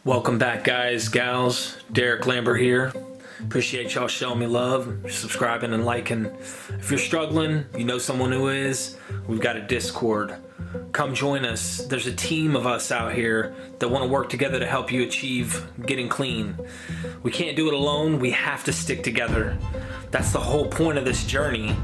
Welcome back, guys, gals. Derek Lambert here. Appreciate y'all showing me love, subscribing and liking. If you're struggling, you know someone who is, we've got a Discord. Come join us. There's a team of us out here that want to work together to help you achieve getting clean. We can't do it alone. We have to stick together. That's the whole point of this journey.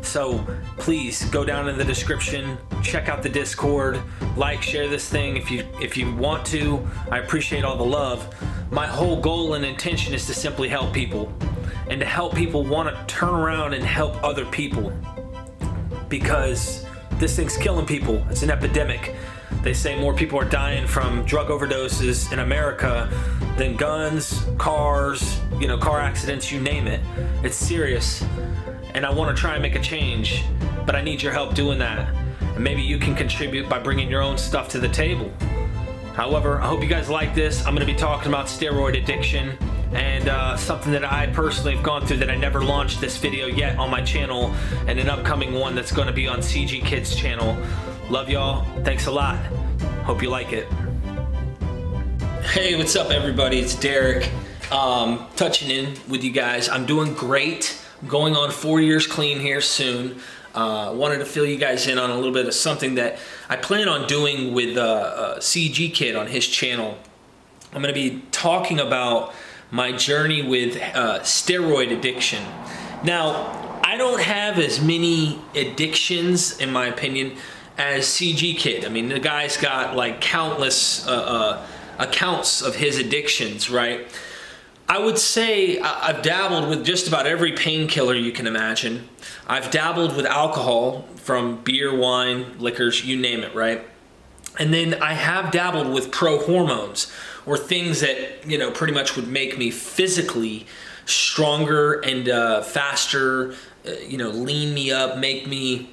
So please go down in the description, check out the Discord, like, share this thing if you want to. I appreciate all the love. My whole goal and intention is to simply help people, and to help people want to turn around and help other people, because this thing's killing people. It's an epidemic. They say more people are dying from drug overdoses in America than guns, cars, car accidents, you name it. It's serious. And I want to try and make a change, but I need your help doing that. And maybe you can contribute by bringing your own stuff to the table. However, I hope you guys like this. I'm going to be talking about steroid addiction and something that I personally have gone through that I never launched this video yet on my channel, and an upcoming one that's going to be on CG Kids channel. Love y'all. Thanks a lot. Hope you like it. Hey, what's up, everybody? It's Derek. Touching in with you guys. I'm doing great. I'm going on 4 years clean here soon. Wanted to fill you guys in on a little bit of something that I plan on doing with CG Kid on his channel. I'm going to be talking about my journey with steroid addiction. Now, I don't have as many addictions, in my opinion, as CG Kid. I mean, the guy's got like countless accounts of his addictions, right? I would say I've dabbled with just about every painkiller you can imagine. I've dabbled with alcohol, from beer, wine, liquors, you name it, right? And then I have dabbled with pro-hormones, or things that, pretty much would make me physically stronger and faster, lean me up, make me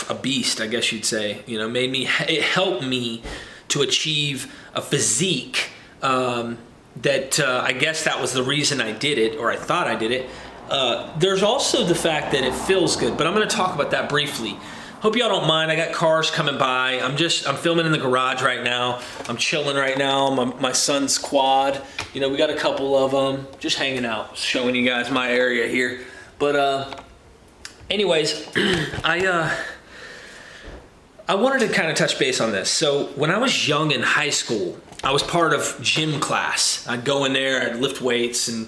a beast, I guess you'd say. It helped me to achieve a physique that I guess that was the reason I did it, or I thought I did it. There's also the fact that it feels good, but I'm going to talk about that briefly. Hope y'all don't mind. I got cars coming by. I'm filming in the garage right now. I'm chilling right now. My son's quad. We got a couple of them just hanging out, showing you guys my area here. But anyways, I wanted to kind of touch base on this. So when I was young in high school, I was part of gym class. I'd go in there, I'd lift weights and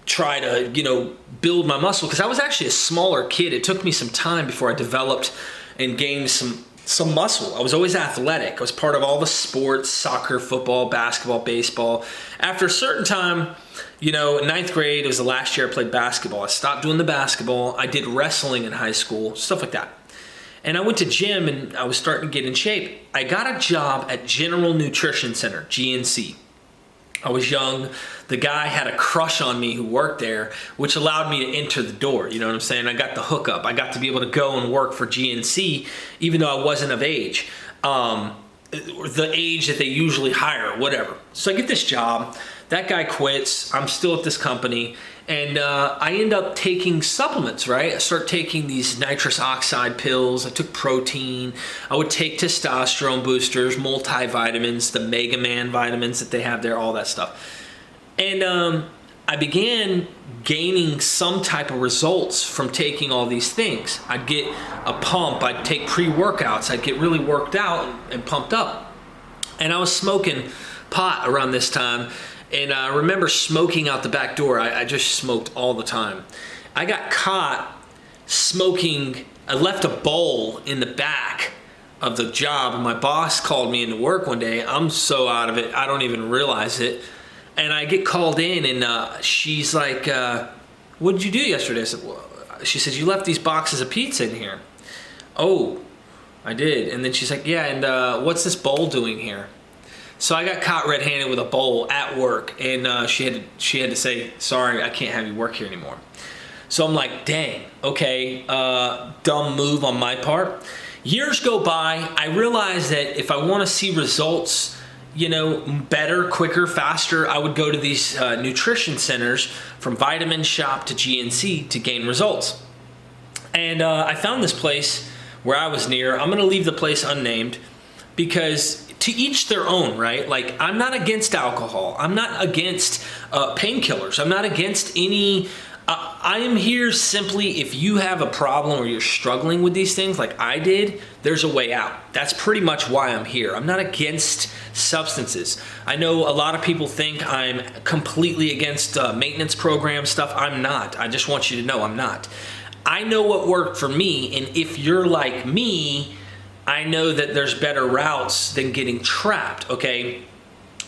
try to, build my muscle, because I was actually a smaller kid. It took me some time before I developed and gained some muscle. I was always athletic. I was part of all the sports: soccer, football, basketball, baseball. After a certain time, in ninth grade, it was the last year I played basketball. I stopped doing the basketball. I did wrestling in high school, stuff like that. And I went to gym and I was starting to get in shape. I got a job at General Nutrition Center, GNC. I was young. The guy had a crush on me who worked there, which allowed me to enter the door. You know what I'm saying? I got the hookup. I got to be able to go and work for GNC, even though I wasn't of age. The age that they usually hire, whatever. So I get this job. That guy quits. I'm still at this company. And I end up taking supplements, right? I start taking these nitrous oxide pills. I took protein. I would take testosterone boosters, multivitamins, the Mega Man vitamins that they have there, all that stuff. And I began gaining some type of results from taking all these things. I'd get a pump. I'd take pre-workouts. I'd get really worked out and pumped up. And I was smoking pot around this time. And I remember smoking out the back door. I just smoked all the time. I got caught smoking. I left a bowl in the back of the job, and my boss called me into work one day. I'm so out of it, I don't even realize it. And I get called in, and she's like, what did you do yesterday? I said, well, she says, you left these boxes of pizza in here. Oh, I did. And then she's like, yeah, and what's this bowl doing here? So I got caught red-handed with a bowl at work, and she had to say, sorry, I can't have you work here anymore. So I'm like, dang, okay, dumb move on my part. Years go by. I realized that if I want to see results, better, quicker, faster, I would go to these nutrition centers, from Vitamin Shop to GNC, to gain results. And I found this place where I was near. I'm going to leave the place unnamed, because to each their own, right? Like, I'm not against alcohol. I'm not against painkillers. I'm not against any. I am here simply if you have a problem or you're struggling with these things like I did, there's a way out. That's pretty much why I'm here. I'm not against substances. I know a lot of people think I'm completely against maintenance program stuff. I'm not. I just want you to know I'm not. I know what worked for me, and if you're like me, I know that there's better routes than getting trapped, okay?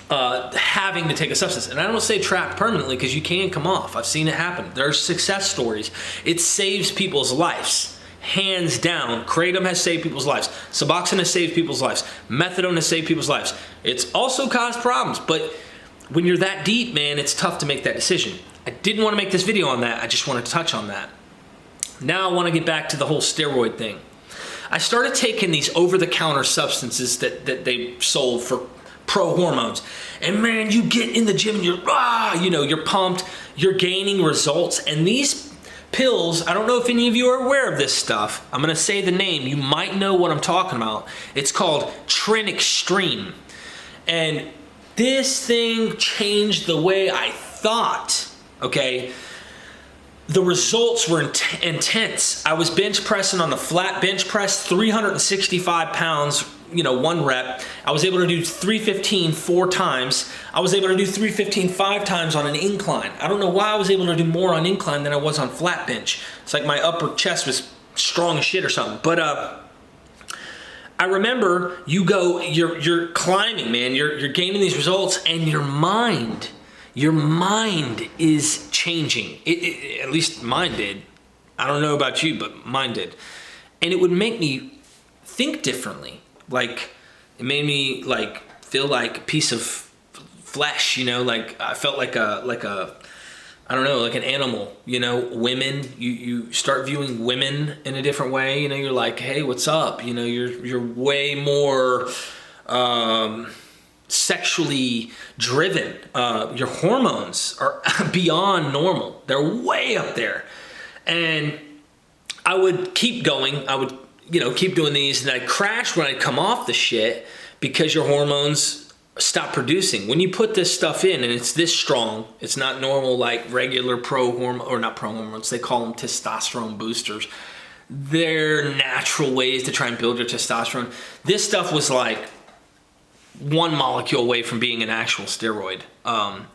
Having to take a substance. And I don't say trapped permanently because you can come off. I've seen it happen. There's success stories. It saves people's lives. Hands down, Kratom has saved people's lives. Suboxone has saved people's lives. Methadone has saved people's lives. It's also caused problems, but when you're that deep, man, it's tough to make that decision. I didn't want to make this video on that. I just want to touch on that. Now I want to get back to the whole steroid thing. I started taking these over-the-counter substances that they sold for pro hormones, and man, you get in the gym and you're pumped, you're gaining results, and these pills, I don't know if any of you are aware of this stuff. I'm gonna say the name, you might know what I'm talking about. It's called Tren Extreme, and this thing changed the way I thought, okay? The results were intense. I was bench pressing on the flat bench press, 365 pounds, one rep. I was able to do 315 4 times. I was able to do 315 5 times on an incline. I don't know why I was able to do more on incline than I was on flat bench. It's like my upper chest was strong as shit or something. But I remember you're climbing, man. You're gaining these results, and your mind is changing. At least mine did. I don't know about you, but mine did. And it would make me think differently. Like, it made me like feel like a piece of flesh, like I felt like a I don't know, like an animal, women, you start viewing women in a different way, you're like, hey, what's up? You're way more sexually driven. Your hormones are beyond normal. They're way up there. And I would keep going. I would, keep doing these, and I'd crash when I'd come off the shit because your hormones stop producing. When you put this stuff in and it's this strong, it's not normal like regular not pro hormones, they call them testosterone boosters. They're natural ways to try and build your testosterone. This stuff was like one molecule away from being an actual steroid,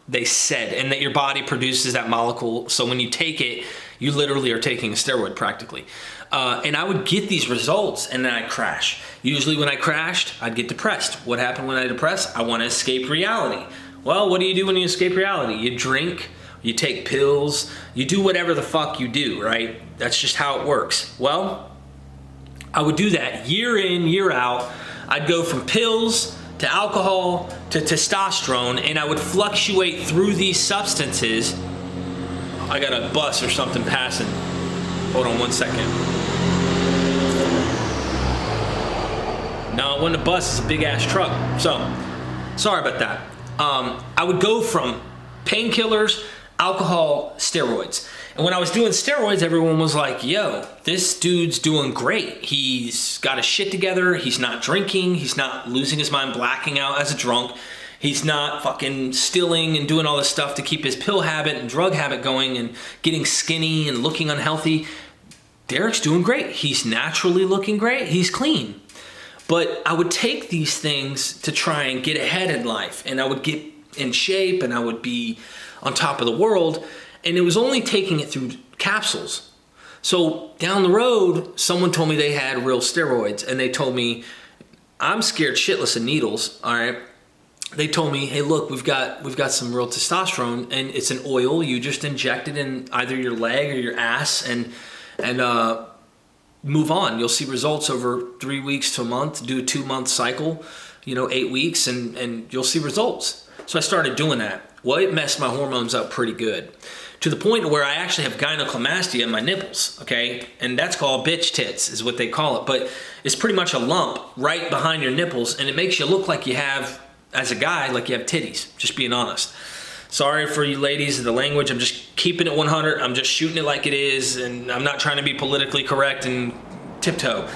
they said, and that your body produces that molecule. So when you take it, you literally are taking a steroid practically. And I would get these results, and then I'd crash. Usually when I crashed, I'd get depressed. What happened when I depressed? I want to escape reality. Well, what do you do when you escape reality? You drink, you take pills, you do whatever the fuck you do, right? That's just how it works. Well, I would do that year in, year out. I'd go from pills to alcohol to testosterone, and I would fluctuate through these substances. I got a bus or something passing. Hold on one second. No, it wasn't a bus, it's a big ass truck. So, sorry about that. I would go from painkillers, alcohol, steroids. And when I was doing steroids, everyone was like, yo, this dude's doing great. He's got his shit together. He's not drinking. He's not losing his mind, blacking out as a drunk. He's not fucking stealing and doing all this stuff to keep his pill habit and drug habit going and getting skinny and looking unhealthy. Derek's doing great. He's naturally looking great. He's clean. But I would take these things to try and get ahead in life, and I would get in shape, and I would be on top of the world, and it was only taking it through capsules. So down the road, someone told me they had real steroids, and they told me, I'm scared shitless of needles, all right? They told me, hey, look, we've got some real testosterone, and it's an oil. You just inject it in either your leg or your ass, and move on. You'll see results over 3 weeks to a month. Do a 2-month cycle, 8 weeks, and you'll see results. So I started doing that. Well, it messed my hormones up pretty good, to the point where I actually have gynecomastia in my nipples, okay? And that's called bitch tits, is what they call it. But it's pretty much a lump right behind your nipples, and it makes you look like you have, as a guy, like you have titties, just being honest. Sorry for you ladies of the language. I'm just keeping it 100. I'm just shooting it like it is, and I'm not trying to be politically correct and tiptoe.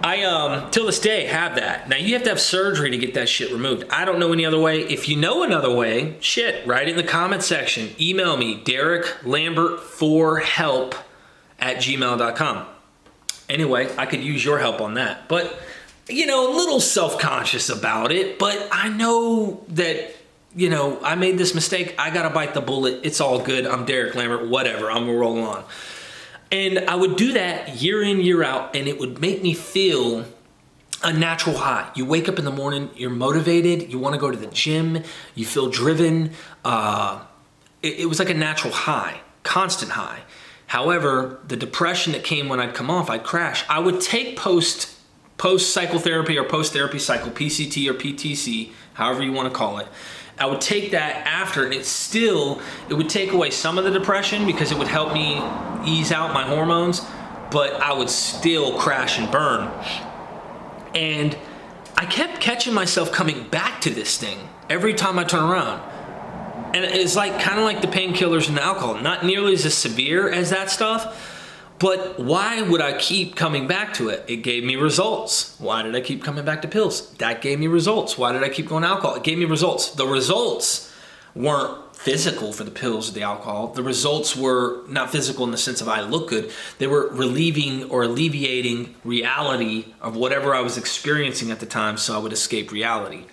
I till this day have that. Now you have to have surgery to get that shit removed. I don't know any other way. If you know another way, shit, write it in the comment section. Email me, DerekLambert4help@gmail.com. Anyway, I could use your help on that. But, you know, a little self-conscious about it, but I know that, you know, I made this mistake. I gotta bite the bullet. It's all good. I'm Derek Lambert, whatever. I'm gonna roll on. And I would do that year in, year out, and it would make me feel a natural high. You wake up in the morning, you're motivated, you want to go to the gym, you feel driven. It was like a natural high, constant high. However, the depression that came when I'd come off, I'd crash. I would take post psychotherapy or post-therapy cycle, PCT or PTC, however you want to call it. I would take that after, and it would take away some of the depression because it would help me ease out my hormones, but I would still crash and burn. And I kept catching myself coming back to this thing every time I turn around. And it's like kind of like the painkillers and the alcohol, not nearly as severe as that stuff. But why would I keep coming back to it? It gave me results. Why did I keep coming back to pills? That gave me results. Why did I keep going to alcohol? It gave me results. The results weren't physical for the pills or the alcohol. The results were not physical in the sense of I look good. They were relieving or alleviating reality of whatever I was experiencing at the time, so I would escape reality.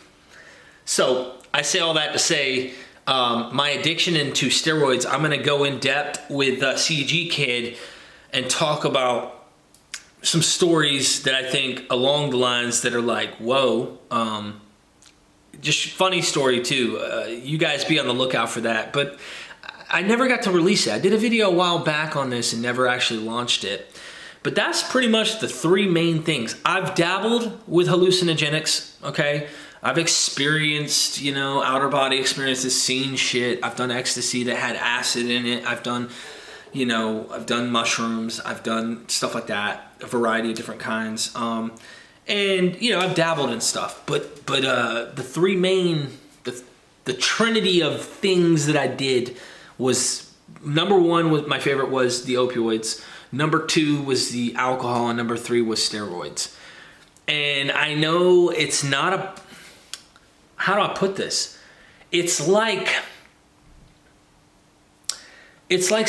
So I say all that to say my addiction into steroids, I'm going to go in depth with CG Kid and talk about some stories that I think along the lines that are like, whoa, just funny story too. You guys be on the lookout for that. But I never got to release it. I did a video a while back on this and never actually launched it. But that's pretty much the three main things. I've dabbled with hallucinogenics, okay? I've experienced, you know, outer body experiences, seen shit. I've done ecstasy that had acid in it. I've done mushrooms, I've done stuff like that, a variety of different kinds. And, you know, I've dabbled in stuff, but the three main, the trinity of things that I did was, number one was, my favorite was the opioids. Number two was the alcohol, and number three was steroids. And I know it's not how do I put this? It's like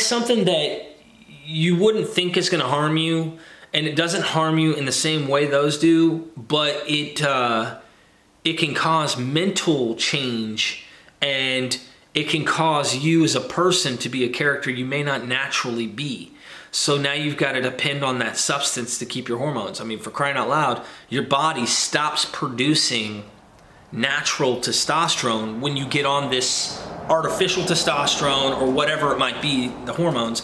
something that you wouldn't think is going to harm you, and it doesn't harm you in the same way those do, but it can cause mental change, and it can cause you as a person to be a character you may not naturally be. So now you've got to depend on that substance to keep your hormones. I mean, for crying out loud, your body stops producing natural testosterone when you get on this artificial testosterone or whatever it might be, the hormones.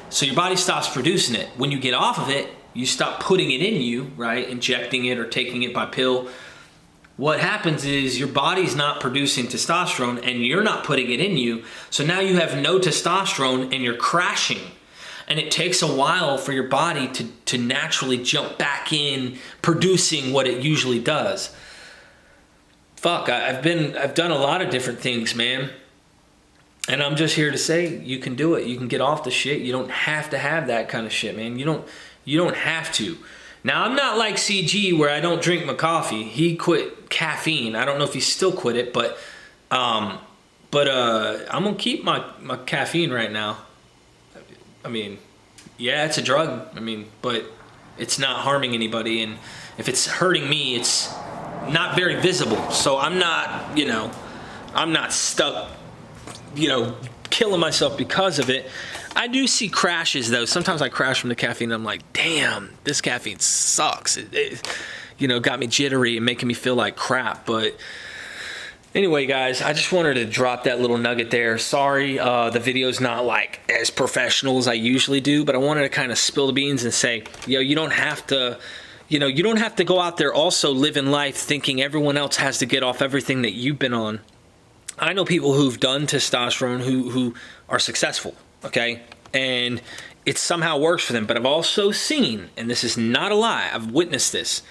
So your body stops producing it. When you get off of it, you stop putting it in you, right? Injecting it or taking it by pill. What happens is your body's not producing testosterone and you're not putting it in you. So now you have no testosterone and you're crashing. And it takes a while for your body to naturally jump back in producing what it usually does. Fuck, I've done a lot of different things, man. And I'm just here to say you can do it. You can get off the shit. You don't have to have that kind of shit, man. You don't have to. Now, I'm not like CG where I don't drink my coffee. He quit caffeine. I don't know if he still quit it, but I'm gonna keep my caffeine right now. I mean, yeah, it's a drug. I mean, but it's not harming anybody, and if it's hurting me, it's not very visible. So I'm not, I'm not stuck, killing myself because of it. I do see crashes though. Sometimes I crash from the caffeine and I'm like, damn, this caffeine sucks. It got me jittery and making me feel like crap. But anyway, guys, I just wanted to drop that little nugget there. Sorry, the video's not like as professional as I usually do, but I wanted to kind of spill the beans and say, you don't have to, you don't have to go out there also living life thinking everyone else has to get off everything that you've been on. I know people who've done testosterone who are successful, okay? And it somehow works for them. But I've also seen, and this is not a lie, I've witnessed this,